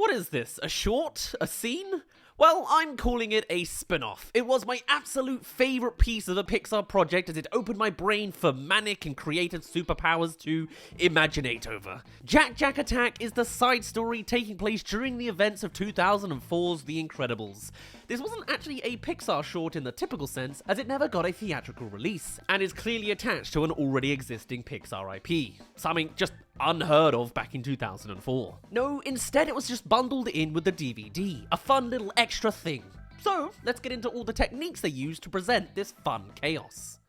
What is this, a short? A scene? Well, I'm calling it a spin-off. It was my absolute favourite piece of a Pixar project as it opened my brain for manic and creative superpowers to imaginate over. Jack Jack Attack is the side story taking place during the events of 2004's The Incredibles. This wasn't actually a Pixar short in the typical sense, as it never got a theatrical release, and is clearly attached to an already existing Pixar IP. Something just unheard of back in 2004. No, instead it was just bundled in with the DVD, a fun little extra thing. So, let's get into all the techniques they used to present this fun chaos.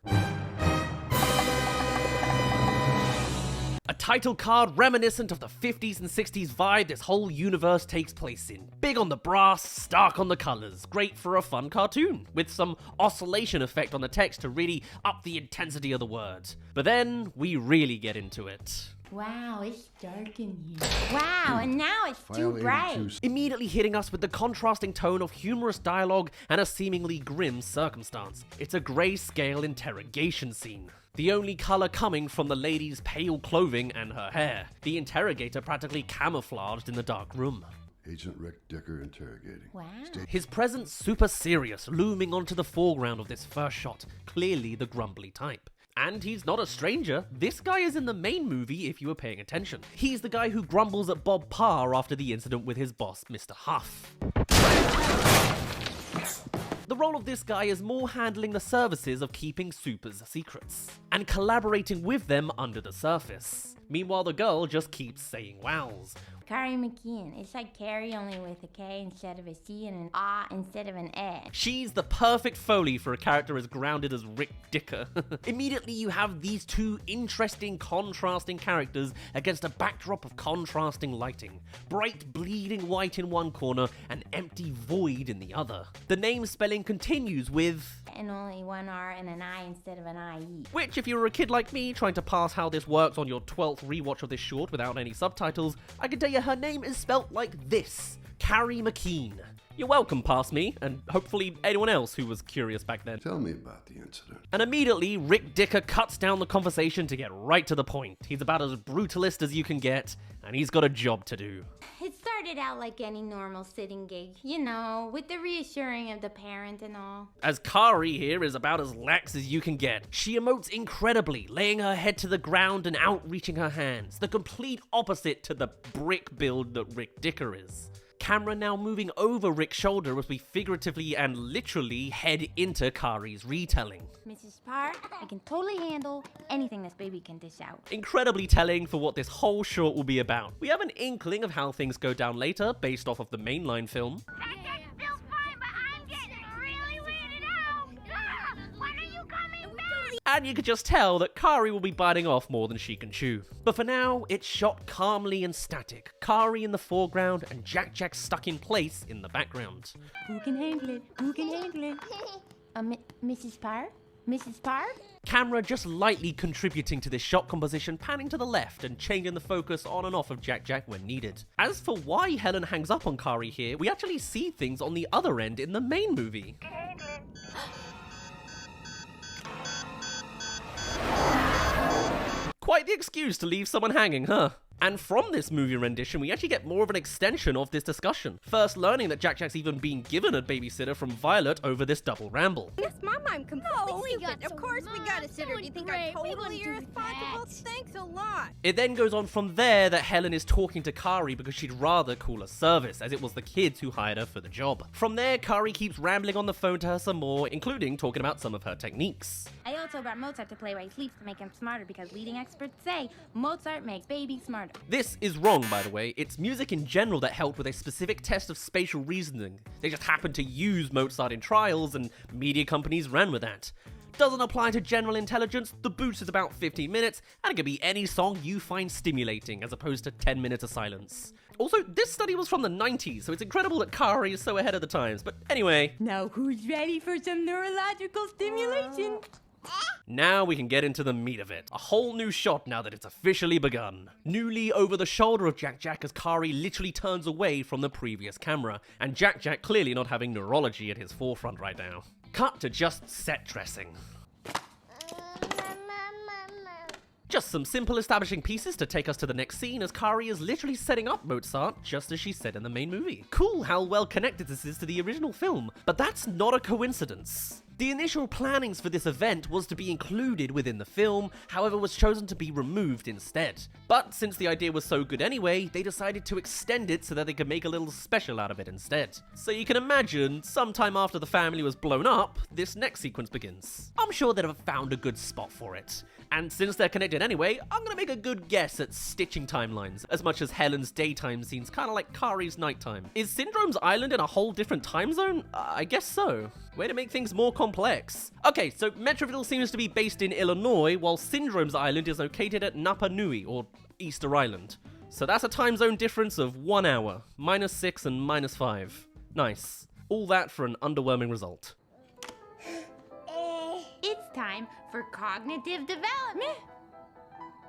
A title card reminiscent of the 50s and 60s vibe this whole universe takes place in. Big on the brass, stark on the colours, great for a fun cartoon, with some oscillation effect on the text to really up the intensity of the words. But then, we really get into it. Wow, it's dark in here. Wow, and now it's too bright. Immediately hitting us with the contrasting tone of humorous dialogue and a seemingly grim circumstance. It's a grayscale interrogation scene. The only colour coming from the lady's pale clothing and her hair. The interrogator practically camouflaged in the dark room. Agent Rick Dicker interrogating. Wow. His presence super serious, looming onto the foreground of this first shot, clearly the grumbly type. And he's not a stranger. This guy is in the main movie if you were paying attention. He's the guy who grumbles at Bob Parr after the incident with his boss, Mr. Huff. The role of this guy is more handling the services of keeping supers secrets and collaborating with them under the surface. Meanwhile, the girl just keeps saying wows. Kari McKeon. It's like Kari only with a K instead of a C and an A instead of an A. She's the perfect Foley for a character as grounded as Rick Dicker. Immediately you have these two interesting, contrasting characters against a backdrop of contrasting lighting. Bright, bleeding white in one corner and empty void in the other. The name spelling continues with... and only one R and an I instead of an IE. Which, if you were a kid like me trying to pass how this works on your 12th rewatch of this short without any subtitles, I can tell you her name is spelt like this. Kari McKeon. You're welcome, past me, and hopefully anyone else who was curious back then. Tell me about the incident. And immediately, Rick Dicker cuts down the conversation to get right to the point. He's about as brutalist as you can get, and he's got a job to do. It started out like any normal sitting gig, you know, with the reassuring of the parent and all. As Kari here is about as lax as you can get. She emotes incredibly, laying her head to the ground and outreaching her hands, the complete opposite to the brick build that Rick Dicker is. Camera now moving over Rick's shoulder as we figuratively and literally head into Kari's retelling. Mrs. Parr, I can totally handle anything this baby can dish out. Incredibly telling for what this whole short will be about. We have an inkling of how things go down later, based off of the mainline film. That feels fine, but I'm getting really weirded out. When are you coming back? And you could just tell that Kari will be biting off more than she can chew. But for now, it's shot calmly and static. Kari in the foreground and Jack Jack stuck in place in the background. Who can handle it? Who can handle it? Mrs. Parr? Mrs. Parr? Camera just lightly contributing to this shot composition, panning to the left and changing the focus on and off of Jack Jack when needed. As for why Helen hangs up on Kari here, we actually see things on the other end in the main movie. Quite the excuse to leave someone hanging, huh? And from this movie rendition, we actually get more of an extension of this discussion. First learning that Jack Jack's even been given a babysitter from Violet over this double ramble. Yes, Mom, I'm completely stupid. Of course we got a sitter. Do you think I'm Great. We totally wouldn't do irresponsible? that. Thanks a lot. It then goes on from there that Helen is talking to Kari because she'd rather call a service, as it was the kids who hired her for the job. From there, Kari keeps rambling on the phone to her some more, including talking about some of her techniques. I also brought Mozart to play while he sleeps to make him smarter because leading experts say Mozart makes babies smarter. This is wrong, by the way. It's music in general that helped with a specific test of spatial reasoning. They just happened to use Mozart in trials, and media companies ran with that. Doesn't apply to general intelligence. The boost is about 15 minutes, and it can be any song you find stimulating, as opposed to 10 minutes of silence. Also, this study was from the 90s, so it's incredible that Kari is so ahead of the times. But anyway, Now who's ready for some neurological stimulation? now we can get into the meat of it. A whole new shot now that it's officially begun. Newly over the shoulder of Jack Jack as Kari literally turns away from the previous camera, and Jack Jack clearly not having neurology at his forefront right now. Cut to just set dressing. Just some simple establishing pieces to take us to the next scene, as Kari is literally setting up Mozart just as she said in the main movie. Cool how well connected this is to the original film, but that's not a coincidence. The initial plannings for this event was to be included within the film, however was chosen to be removed instead. But since the idea was so good anyway, they decided to extend it so that they could make a little special out of it instead. So you can imagine, sometime after the family was blown up, this next sequence begins. I'm sure they'd have found a good spot for it. And since they're connected anyway, I'm gonna make a good guess at stitching timelines, as much as Helen's daytime seems kinda like Kari's nighttime. Is Syndrome's island in a whole different time zone? I guess so. Way to make things more complex. Okay, so Metroville seems to be based in Illinois, while Syndrome's island is located at Napa Nui, or Easter Island. So that's a time zone difference of 1 hour, -6 and -5. Nice. All that for an underwhelming result. It's time for cognitive development.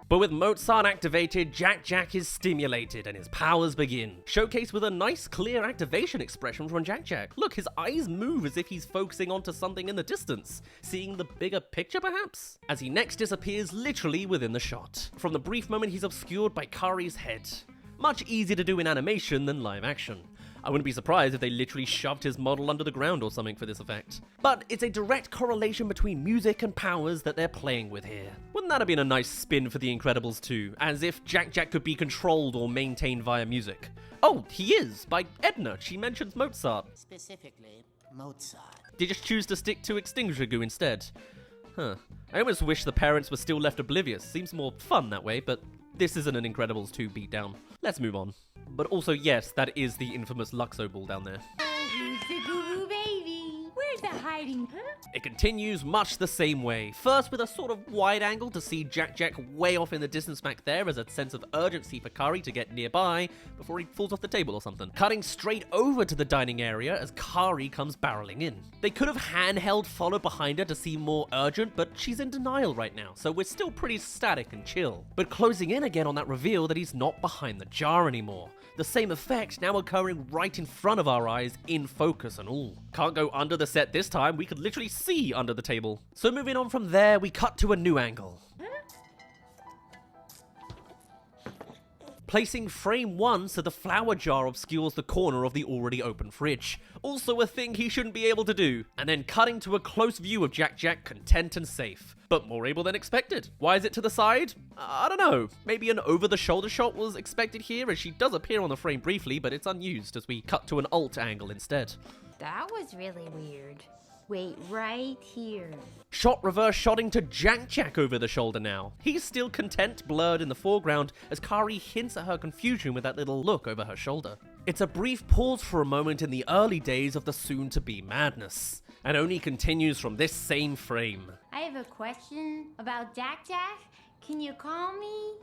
But with Mozart activated, Jack is stimulated and his powers begin. Showcased with a nice clear activation expression from Jack. Look, his eyes move as if he's focusing onto something in the distance, seeing the bigger picture perhaps? As he next disappears literally within the shot. From the brief moment he's obscured by Kari's head. Much easier to do in animation than live action. I wouldn't be surprised if they literally shoved his model under the ground or something for this effect. But it's a direct correlation between music and powers that they're playing with here. Wouldn't that have been a nice spin for The Incredibles 2? As if Jack could be controlled or maintained via music. Oh, he is! By Edna, she mentions Mozart. Specifically, Mozart. They just choose to stick to Extinguisher Goo instead. Huh. I almost wish the parents were still left oblivious. Seems more fun that way, but this isn't an Incredibles 2 beatdown. Let's move on. But also, yes, that is the infamous Luxo ball down there. Who's the goo baby? Where's the hiding, huh? It continues much the same way. First with a sort of wide angle to see Jack way off in the distance back there as a sense of urgency for Kari to get nearby before he falls off the table or something. Cutting straight over to the dining area as Kari comes barreling in. They could have handheld followed behind her to seem more urgent, but she's in denial right now, so we're still pretty static and chill. But closing in again on that reveal that he's not behind the jar anymore. The same effect now occurring right in front of our eyes, in focus and all. Can't go under the set this time, we could literally see under the table. So moving on from there, we cut to a new angle. Placing frame 1 so the flour jar obscures the corner of the already open fridge. Also a thing he shouldn't be able to do. And then cutting to a close view of Jack content and safe. But more able than expected. Why is it to the side? I don't know. Maybe an over-the-shoulder shot was expected here, as she does appear on the frame briefly, but it's unused as we cut to an alt angle instead. That was really weird. Wait, right here. Shot reverse shotting to Jack over the shoulder now. He's still content, blurred in the foreground, as Kari hints at her confusion with that little look over her shoulder. It's a brief pause for a moment in the early days of the soon-to-be madness, and only continues from this same frame. I have a question about Jack. Can you call me?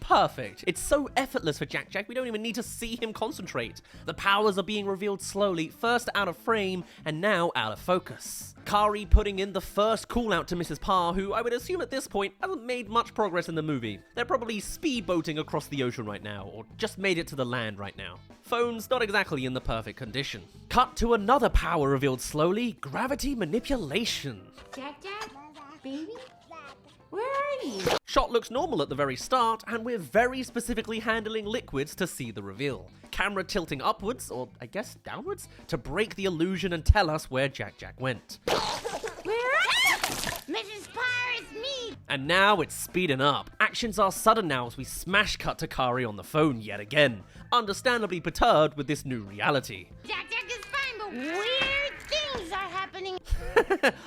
Perfect. It's so effortless for Jack, we don't even need to see him concentrate. The powers are being revealed slowly, first out of frame, and now out of focus. Kari putting in the first call out to Mrs. Parr, who I would assume at this point hasn't made much progress in the movie. They're probably speedboating across the ocean right now, or just made it to the land right now. Phone's not exactly in the perfect condition. Cut to another power revealed slowly, gravity manipulation. Jack, baby? Where are you? Shot looks normal at the very start, and we're very specifically handling liquids to see the reveal. Camera tilting upwards, or I guess downwards, to break the illusion and tell us where Jack went. Where are you? Mrs. Parr, it's me! And now it's speeding up. Actions are sudden now as we smash cut to Kari on the phone yet again, understandably perturbed with this new reality. Jack is fine, but weird things are happening.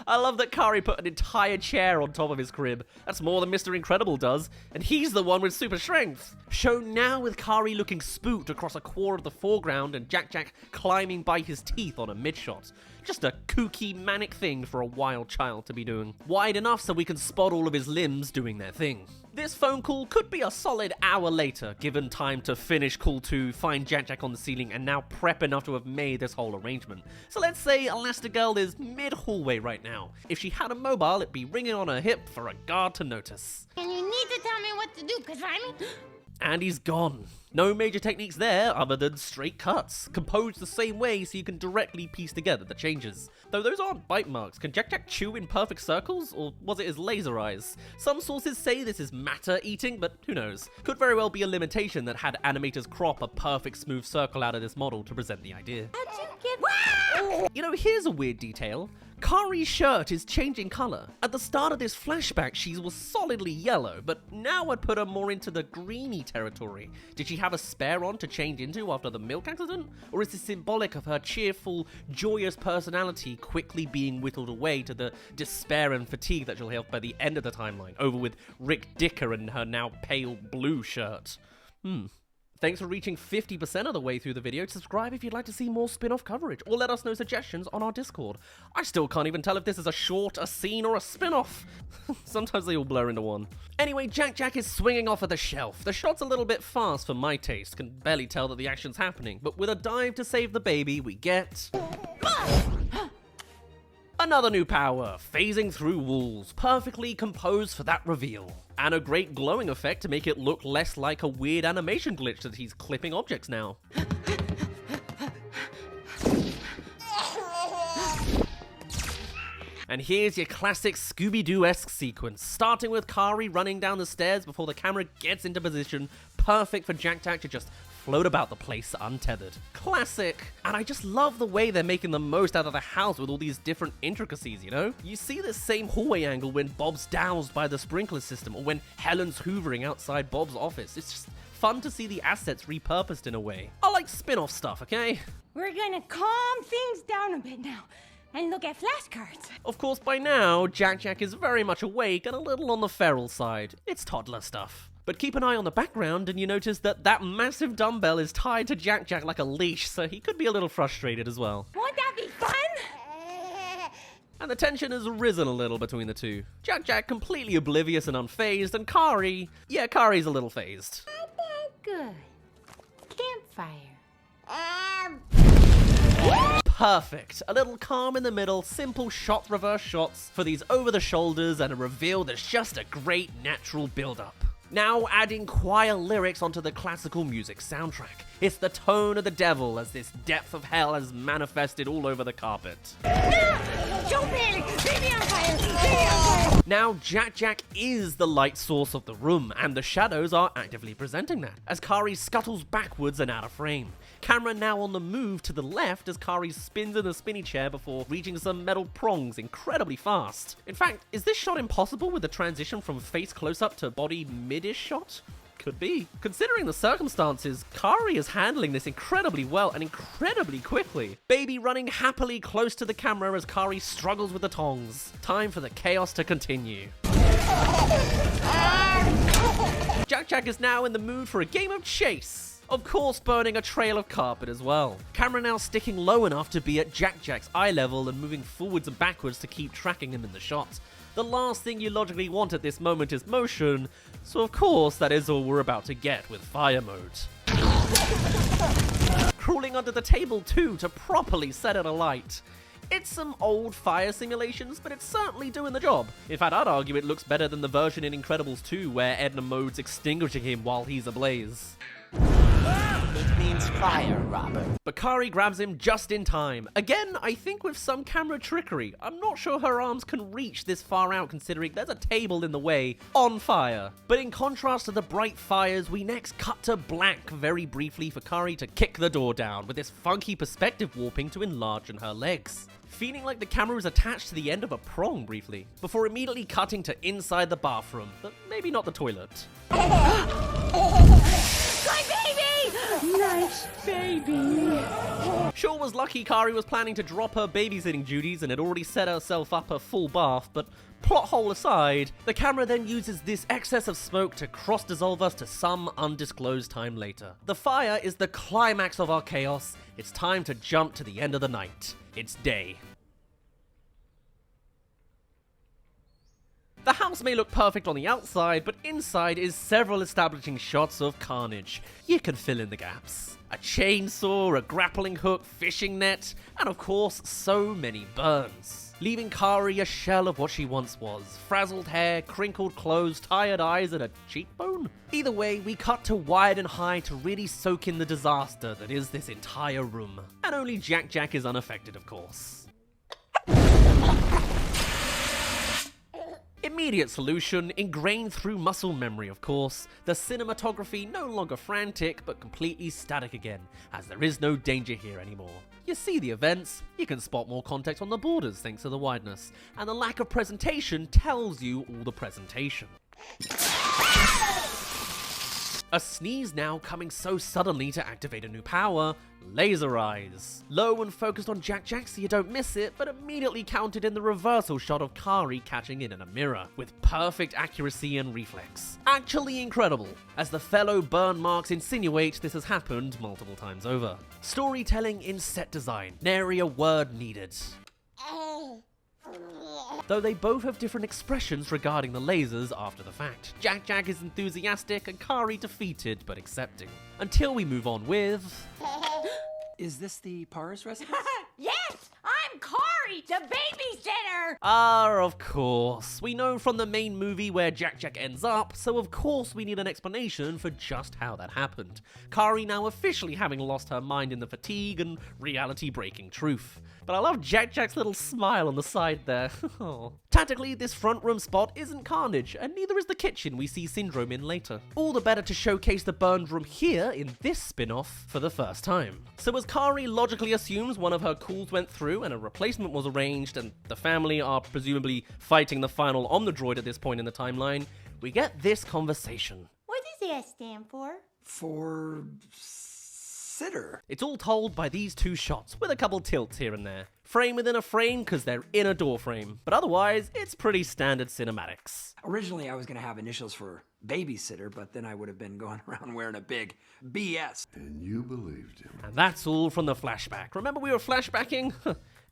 I love that Kari put an entire chair on top of his crib. That's more than Mr. Incredible does, and he's the one with super strength. Shown now with Kari looking spooked across a quarter of the foreground and Jack climbing by his teeth on a mid-shot. Just a kooky, manic thing for a wild child to be doing. Wide enough so we can spot all of his limbs doing their thing. This phone call could be a solid hour later, given time to finish call 2, find Jack on the ceiling, and now prep enough to have made this whole arrangement. So let's say Elastigirl is mid-hallway right now. If she had a mobile, it'd be ringing on her hip for a guard to notice. And you need to tell me what to do, because I'm... And he's gone. No major techniques there other than straight cuts, composed the same way so you can directly piece together the changes. Though those aren't bite marks. Can Jack Jack chew in perfect circles, or was it his laser eyes? Some sources say this is matter eating, but who knows. Could very well be a limitation that had animators crop a perfect smooth circle out of this model to present the idea. How'd you get... You know, here's a weird detail. Kari's shirt is changing color. At the start of this flashback, she was solidly yellow, but now I'd put her more into the greeny territory. Did she have a spare on to change into after the milk accident? Or is this symbolic of her cheerful, joyous personality quickly being whittled away to the despair and fatigue that she'll have by the end of the timeline, over with Rick Dicker and her now pale blue shirt? Thanks for reaching 50% of the way through the video. Subscribe if you'd like to see more spin-off coverage, or let us know suggestions on our Discord. I still can't even tell if this is a short, a scene, or a spin-off. Sometimes they all blur into one. Anyway, Jack Jack is swinging off of the shelf. The shot's a little bit fast for my taste. Can barely tell that the action's happening, but with a dive to save the baby, we get... another new power, phasing through walls, perfectly composed for that reveal. And a great glowing effect to make it look less like a weird animation glitch that he's clipping objects now. And here's your classic Scooby-Doo-esque sequence, starting with Kari running down the stairs before the camera gets into position, perfect for Jack Jack to just float about the place untethered. Classic! And I just love the way they're making the most out of the house with all these different intricacies, you know? You see this same hallway angle when Bob's doused by the sprinkler system, or when Helen's hoovering outside Bob's office. It's just fun to see the assets repurposed in a way. I like spin-off stuff, okay? We're gonna calm things down a bit now and look at flashcards. Of course, by now, Jack Jack is very much awake and a little on the feral side. It's toddler stuff. But keep an eye on the background and you notice that that massive dumbbell is tied to Jack Jack like a leash, so he could be a little frustrated as well. Won't that be fun? And the tension has risen a little between the two. Jack Jack completely oblivious and unfazed, and Kari, yeah, Kari's a little phased. Not that good. Campfire. Perfect. A little calm in the middle, simple shot reverse shots for these over the shoulders, and a reveal that's just a great natural build-up. Now adding choir lyrics onto the classical music soundtrack. It's the tone of the devil as this depth of hell has manifested all over the carpet. Don't panic! Baby on fire! Baby on fire! Now Jack Jack is the light source of the room, and the shadows are actively presenting that, as Kari scuttles backwards and out of frame. Camera now on the move to the left as Kari spins in the spinny chair before reaching some metal prongs incredibly fast. In fact, is this shot impossible with the transition from face close-up to body mid-ish shot? Could be. Considering the circumstances, Kari is handling this incredibly well and incredibly quickly. Baby running happily close to the camera as Kari struggles with the tongs. Time for the chaos to continue. Jack Jack is now in the mood for a game of chase. Of course, burning a trail of carpet as well. Camera now sticking low enough to be at Jack Jack's eye level and moving forwards and backwards to keep tracking him in the shot. The last thing you logically want at this moment is motion, so of course that is all we're about to get with fire mode. Crawling under the table too to properly set it alight. It's some old fire simulations, but it's certainly doing the job. In fact, I'd argue it looks better than the version in Incredibles 2 where Edna Mode's extinguishing him while he's ablaze. It means fire, Robert. But Kari grabs him just in time. Again, I think with some camera trickery. I'm not sure her arms can reach this far out considering there's a table in the way, on fire. But in contrast to the bright fires, we next cut to black very briefly for Kari to kick the door down with this funky perspective warping to enlarge on her legs. Feeling like the camera is attached to the end of a prong briefly, before immediately cutting to inside the bathroom, but maybe not the toilet. My baby! Nice baby! Sure was lucky Kari was planning to drop her babysitting duties and had already set herself up a full bath, but plot hole aside, the camera then uses this excess of smoke to cross-dissolve us to some undisclosed time later. The fire is the climax of our chaos. It's time to jump to the end of the night. It's day. The house may look perfect on the outside, but inside is several establishing shots of carnage. You can fill in the gaps. A chainsaw, a grappling hook, fishing net, and of course, so many burns. leaving Kari a shell of what she once was. Frazzled hair, crinkled clothes, tired eyes, and a cheekbone? Either way, we cut to wide and high to really soak in the disaster that is this entire room. And only Jack is unaffected, of course. Immediate solution, ingrained through muscle memory of course, the cinematography no longer frantic but completely static again, as there is no danger here anymore. You see the events, you can spot more context on the borders thanks to the wideness, and the lack of presentation tells you all the presentation. A sneeze now coming so suddenly to activate a new power, laser eyes. Low and focused on Jack so you don't miss it, but immediately counted in the reversal shot of Kari catching it in a mirror, with perfect accuracy and reflex. Actually incredible, as the fellow burn marks insinuate this has happened multiple times over. Storytelling in set design, nary a word needed. Though they both have different expressions regarding the lasers after the fact. Jack is enthusiastic and Kari defeated but accepting. Until we move on with... Is this the Pars recipe? Yes, I'm Kari, the babysitter. Of course. We know from the main movie where Jack ends up, so of course we need an explanation for just how that happened. Kari now officially having lost her mind in the fatigue and reality-breaking truth. But I love Jack's little smile on the side there. Tactically, this front room spot isn't carnage, and neither is the kitchen we see Syndrome in later. All the better to showcase the burned room here in this spin-off for the first time. So as Kari logically assumes one of her cools went through and a replacement was arranged, and the family are presumably fighting the final Omnidroid at this point in the timeline, we get this conversation. What does S stand for? For... sitter. It's all told by these two shots, with a couple tilts here and there. Frame within a frame because they're in a door frame, but otherwise, it's pretty standard cinematics. Originally, I was going to have initials for babysitter, but then I would have been going around wearing a big BS. And you believed him. And that's all from the flashback. Remember we were flashbacking?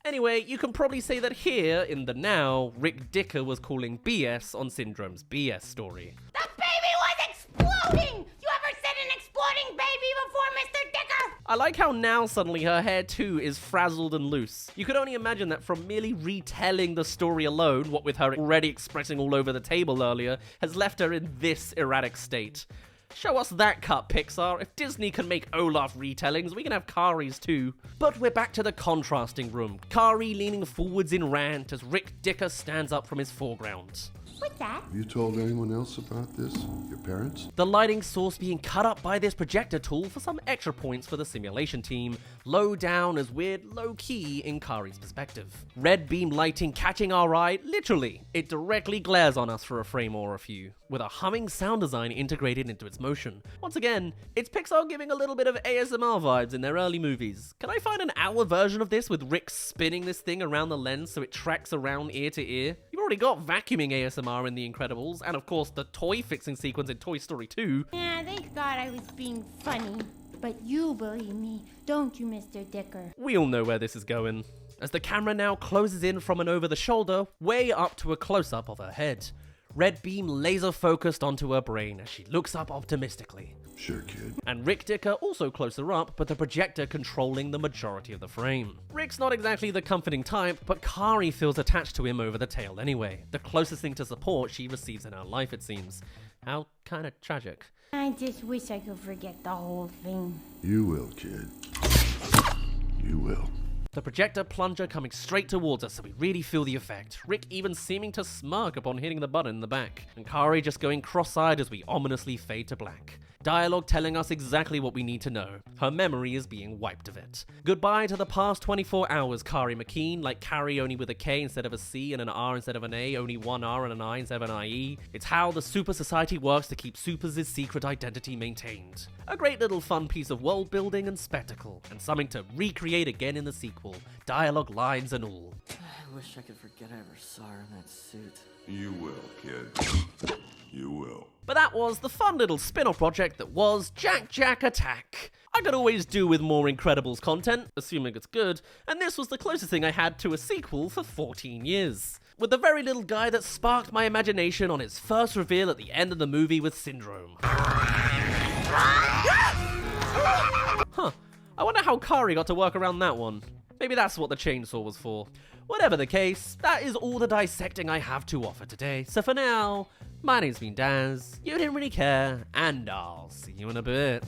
Anyway, you can probably say that here, in the now, Rick Dicker was calling BS on Syndrome's BS story. The baby was exploding! You ever seen an exploding baby before, Mr. Dicker? I like how now suddenly her hair too is frazzled and loose. You could only imagine that from merely retelling the story alone, what with her already expressing all over the table earlier, has left her in this erratic state. Show us that cut, Pixar. If Disney can make Olaf retellings, we can have Kari's too. But we're back to the contrasting room. Kari leaning forwards in rant as Rick Dicker stands up from his foreground. What's that? Have you told anyone else about this? Your parents? The lighting source being cut up by this projector tool for some extra points for the simulation team. Low down as weird, low key in Kari's perspective. Red beam lighting catching our eye, literally. It directly glares on us for a frame or a few, with a humming sound design integrated into its motion. Once again, it's Pixar giving a little bit of ASMR vibes in their early movies. Can I find an hour version of this with Rick spinning this thing around the lens so it tracks around ear to ear? You've already got vacuuming ASMR in The Incredibles, and of course the toy fixing sequence in Toy Story 2. Yeah, they thought I was being funny. But you believe me, don't you, Mr. Dicker? We all know where this is going. As the camera now closes in from and over the shoulder, way up to a close-up of her head. Red beam laser focused onto her brain as she looks up optimistically. Sure, kid. And Rick Dicker also closer up, but the projector controlling the majority of the frame. Rick's not exactly the comforting type, but Kari feels attached to him over the tail anyway. The closest thing to support she receives in her life, it seems. How kind of tragic. I just wish I could forget the whole thing. You will, kid. You will. The projector plunger coming straight towards us so we really feel the effect. Rick even seeming to smirk upon hitting the button in the back. And Kari just going cross-eyed as we ominously fade to black. Dialogue telling us exactly what we need to know. Her memory is being wiped of it. Goodbye to the past 24 hours, Kari McKean, like Kari only with a K instead of a C and an R instead of an A, only one R and an I instead of an IE. It's how the super society works to keep Supers' secret identity maintained. A great little fun piece of world building and spectacle, and something to recreate again in the sequel. Dialogue, lines, and all. I wish I could forget I ever saw her in that suit. You will, kid. You will. But that was the fun little spin-off project that was Jack Attack. I could always do with more Incredibles content, assuming it's good, and this was the closest thing I had to a sequel for 14 years. With the very little guy that sparked my imagination on his first reveal at the end of the movie with Syndrome. Huh, I wonder how Kari got to work around that one. Maybe that's what the chainsaw was for. Whatever the case, that is all the dissecting I have to offer today. So for now, my name's been Daz, you didn't really care, and I'll see you in a bit.